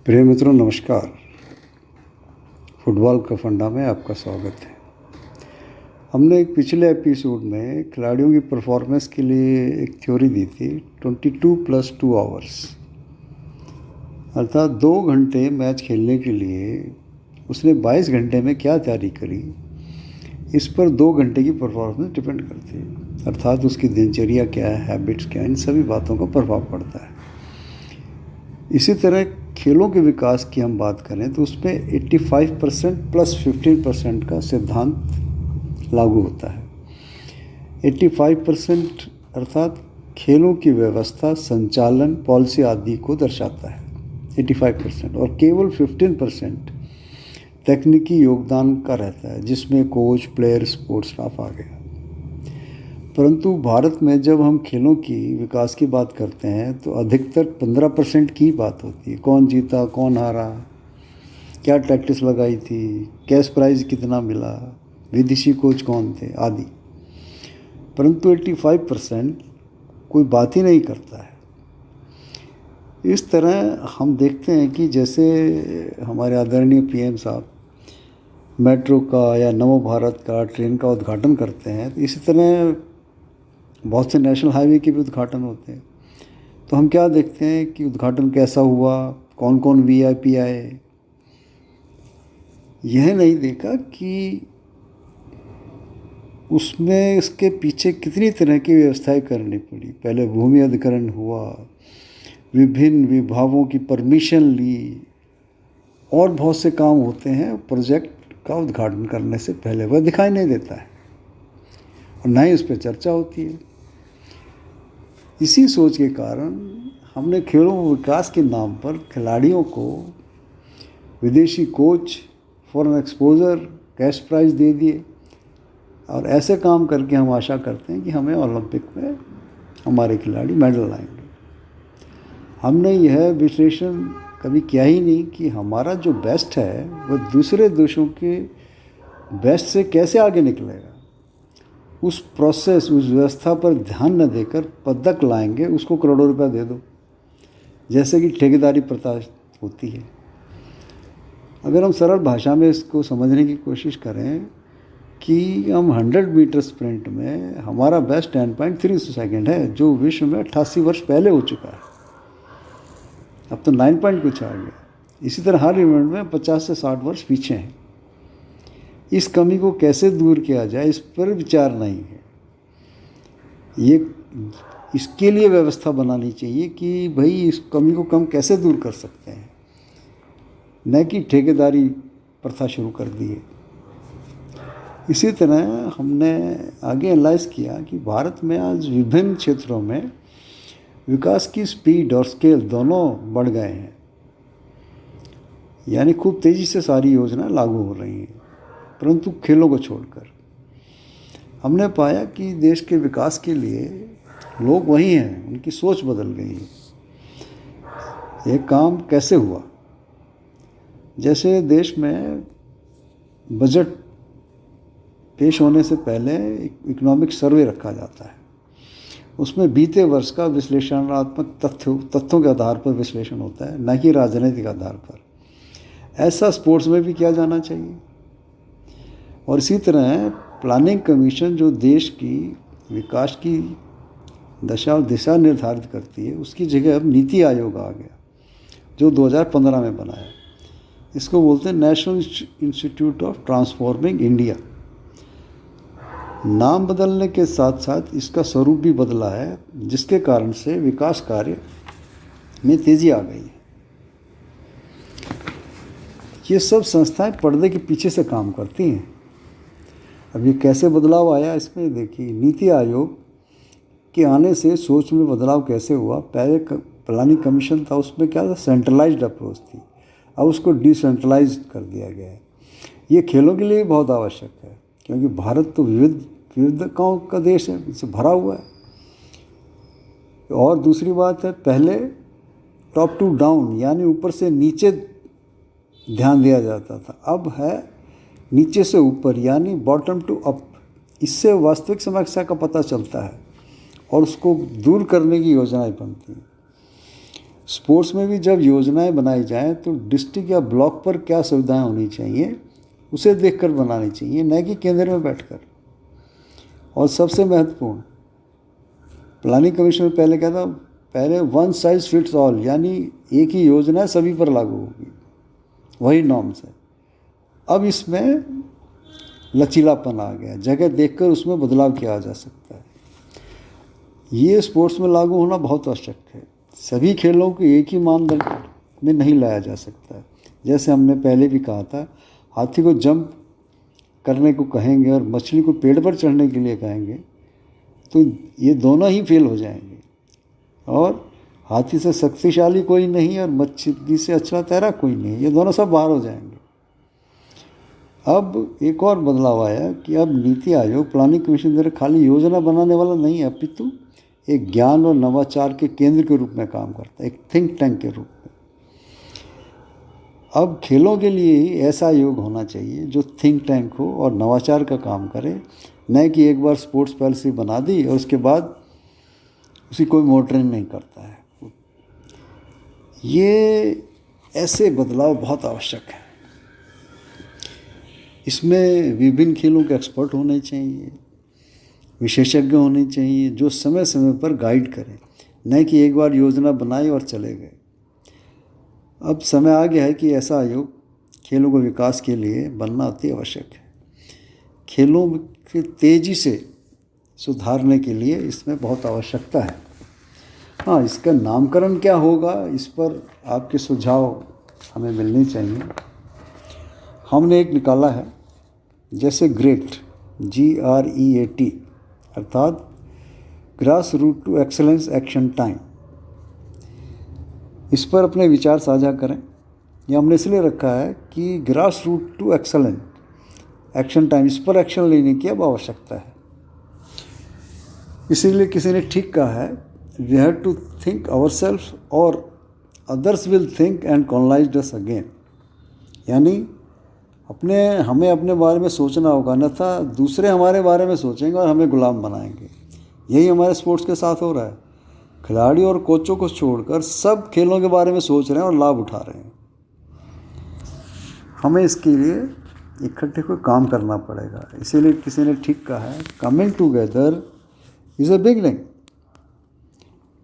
प्रिय मित्रों, नमस्कार। फुटबॉल का फंडा में आपका स्वागत है। हमने एक पिछले एपिसोड में खिलाड़ियों की परफॉर्मेंस के लिए एक थ्योरी दी थी 22+2 आवर्स, अर्थात 2 घंटे मैच खेलने के लिए उसने 22 घंटे में क्या तैयारी करी, इस पर 2 घंटे की परफॉर्मेंस डिपेंड करती है। अर्थात उसकी दिनचर्या क्या है, हैबिट्स क्या है, इन सभी बातों का प्रभाव पड़ता है। इसी तरह खेलों के विकास की हम बात करें तो उसमें 85% प्लस 15% का सिद्धांत लागू होता है। 85% अर्थात खेलों की व्यवस्था, संचालन, पॉलिसी आदि को दर्शाता है 85%, और केवल 15% तकनीकी योगदान का रहता है, जिसमें कोच, प्लेयर, स्पोर्ट्स स्टाफ आ गया। परंतु भारत में जब हम खेलों की विकास की बात करते हैं तो अधिकतर 15% की बात होती है। कौन जीता, कौन हारा, क्या टैक्टिस लगाई थी, कैश प्राइज कितना मिला, विदेशी कोच कौन थे आदि। परंतु 85% कोई बात ही नहीं करता है। इस तरह हम देखते हैं कि जैसे हमारे आदरणीय पीएम साहब मेट्रो का या नमो भारत का ट्रेन का उद्घाटन करते हैं, तो इसी तरह बहुत से नेशनल हाईवे के भी उद्घाटन होते हैं। तो हम क्या देखते हैं कि उद्घाटन कैसा हुआ, कौन कौन वीआईपी आए। यह नहीं देखा कि उसमें इसके पीछे कितनी तरह की व्यवस्थाएं करनी पड़ी। पहले भूमि अधिग्रहण हुआ, विभिन्न विभागों की परमिशन ली, और बहुत से काम होते हैं प्रोजेक्ट का उद्घाटन करने से पहले। वह दिखाई नहीं देता है और ना ही उस पर चर्चा होती है। इसी सोच के कारण हमने खेलों विकास के नाम पर खिलाड़ियों को विदेशी coach, foreign exposure, cash prize दे दिए, और ऐसे काम करके हम आशा करते हैं कि हमें ओलंपिक में हमारे खिलाड़ी मेडल लाएंगे। हमने यह विश्लेषण कभी किया ही नहीं कि हमारा जो बेस्ट है वह दूसरे देशों के बेस्ट से कैसे आगे निकलेगा। उस प्रोसेस, उस व्यवस्था पर ध्यान न देकर पदक लाएंगे, उसको करोड़ों रुपया दे दो, जैसे कि ठेकेदारी प्रथा होती है। अगर हम सरल भाषा में इसको समझने की कोशिश करें कि हम 100 मीटर स्प्रिंट में हमारा बेस्ट 10.3 सेकेंड है, जो विश्व में 88 वर्ष पहले हो चुका है। अब तो 9 पॉइंट कुछ आ गया। इसी तरह हर इवेंट में 50 से 60 वर्ष पीछे हैं। इस कमी को कैसे दूर किया जाए, इस पर विचार नहीं है। इसके लिए व्यवस्था बनानी चाहिए कि भाई इस कमी को कम कैसे दूर कर सकते हैं, न कि ठेकेदारी प्रथा शुरू कर दी है। इसी तरह हमने आगे एनालाइज किया कि भारत में आज विभिन्न क्षेत्रों में विकास की स्पीड और स्केल दोनों बढ़ गए हैं, यानी खूब तेज़ी से सारी योजनाएं लागू हो रही हैं। परंतु खेलों को छोड़कर हमने पाया कि देश के विकास के लिए लोग वही हैं, उनकी सोच बदल गई है। ये काम कैसे हुआ? जैसे देश में बजट पेश होने से पहले इकोनॉमिक सर्वे रखा जाता है। उसमें बीते वर्ष का विश्लेषणात्मक तथ्यों के आधार पर विश्लेषण होता है, न कि राजनीतिक आधार पर। ऐसा स्पोर्ट्स में भी किया जाना चाहिए। और इसी तरह प्लानिंग कमीशन जो देश की विकास की दशा और दिशा निर्धारित करती है, उसकी जगह अब नीति आयोग आ गया, जो 2015 में बनाया। इसको बोलते हैं national institute of transforming India. नाम बदलने के साथ साथ इसका स्वरूप भी बदला है, जिसके कारण से विकास कार्य में तेज़ी आ गई है। ये सब संस्थाएं पर्दे के पीछे से काम करती हैं। अब ये कैसे बदलाव आया, इसमें देखिए, नीति आयोग के आने से सोच में बदलाव कैसे हुआ। पहले प्लानिंग कमीशन था, उसमें क्या था, सेंट्रलाइज्ड अप्रोच थी। अब उसको डिसेंट्रलाइज कर दिया गया है। ये खेलों के लिए भी बहुत आवश्यक है, क्योंकि भारत तो विविधताओं का देश है, इससे भरा हुआ है। और दूसरी बात है, पहले टॉप टू डाउन यानी ऊपर से नीचे ध्यान दिया जाता था, अब है नीचे से ऊपर यानी बॉटम टू अप। इससे वास्तविक समस्या का पता चलता है और उसको दूर करने की योजनाएं बनती हैं। स्पोर्ट्स में भी जब योजनाएं बनाई जाएं तो डिस्ट्रिक्ट या ब्लॉक पर क्या सुविधाएं होनी चाहिए उसे देखकर बनानी चाहिए, न कि केंद्र में बैठकर। और सबसे महत्वपूर्ण, प्लानिंग कमीशन में पहले क्या था, पहले वन साइज फिट्स ऑल, यानी एक ही योजना सभी पर लागू होगी, वही नॉर्म्स है। अब इसमें लचीलापन आ गया, जगह देखकर उसमें बदलाव किया जा सकता है। ये स्पोर्ट्स में लागू होना बहुत आवश्यक है। सभी खेलों को एक ही मानदंड में नहीं लाया जा सकता है। जैसे हमने पहले भी कहा था, हाथी को जंप करने को कहेंगे और मछली को पेड़ पर चढ़ने के लिए कहेंगे तो ये दोनों ही फेल हो जाएंगे। और हाथी से शक्तिशाली कोई नहीं और मछली से अच्छा तैराक कोई नहीं, ये दोनों सब बाहर हो जाएंगे। अब एक और बदलाव आया कि अब नीति आयोग प्लानिंग कमीशन द्वारा खाली योजना बनाने वाला नहीं है, अपितु एक ज्ञान और नवाचार के केंद्र के रूप में काम करता है, एक थिंक टैंक के रूप में। अब खेलों के लिए ही ऐसा आयोग होना चाहिए जो थिंक टैंक हो और नवाचार का काम करे, न कि एक बार स्पोर्ट्स पॉलिसी बना दी और उसके बाद उसी कोई मॉनिटरिंग नहीं करता है। ये ऐसे बदलाव बहुत आवश्यक है। इसमें विभिन्न खेलों के एक्सपर्ट होने चाहिए, विशेषज्ञ होने चाहिए जो समय समय पर गाइड करें, न कि एक बार योजना बनाई और चले गए। अब समय आ गया है कि ऐसा आयोग खेलों के विकास के लिए बनना अति आवश्यक है। खेलों के तेज़ी से सुधारने के लिए इसमें बहुत आवश्यकता है। हाँ, इसका नामकरण क्या होगा, इस पर आपके सुझाव हमें मिलने चाहिए। हमने एक निकाला है, जैसे ग्रेट, GREAT, अर्थात grass root to excellence action time. इस पर अपने विचार साझा करें। ये हमने इसलिए रखा है कि grass root to excellence action time, इस पर एक्शन लेने की अब आवश्यकता है। इसीलिए किसी ने ठीक कहा है, we have to think ourselves और others will think and colonise us again. यानी हमें अपने बारे में सोचना होगा, अन्यथा दूसरे हमारे बारे में सोचेंगे और हमें गुलाम बनाएंगे। यही हमारे स्पोर्ट्स के साथ हो रहा है। खिलाड़ी और कोचों को छोड़कर सब खेलों के बारे में सोच रहे हैं और लाभ उठा रहे हैं। हमें इसके लिए इकट्ठे कोई काम करना पड़ेगा। इसीलिए किसी ने ठीक कहा है, coming together is a beginning,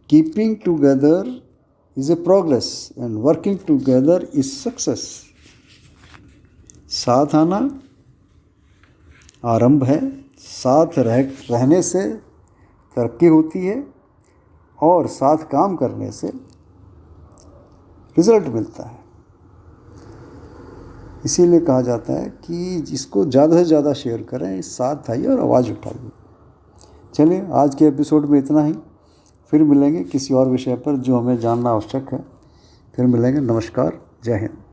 keeping together is a progress and working together is success. साथ आना आरंभ है, साथ रहने से तरक्की होती है और साथ काम करने से रिजल्ट मिलता है। इसीलिए कहा जाता है कि जिसको ज़्यादा से ज़्यादा शेयर करें, साथ आइए और आवाज़ उठाइए। चलिए, आज के एपिसोड में इतना ही। फिर मिलेंगे किसी और विषय पर जो हमें जानना आवश्यक है। फिर मिलेंगे। नमस्कार, जय हिंद।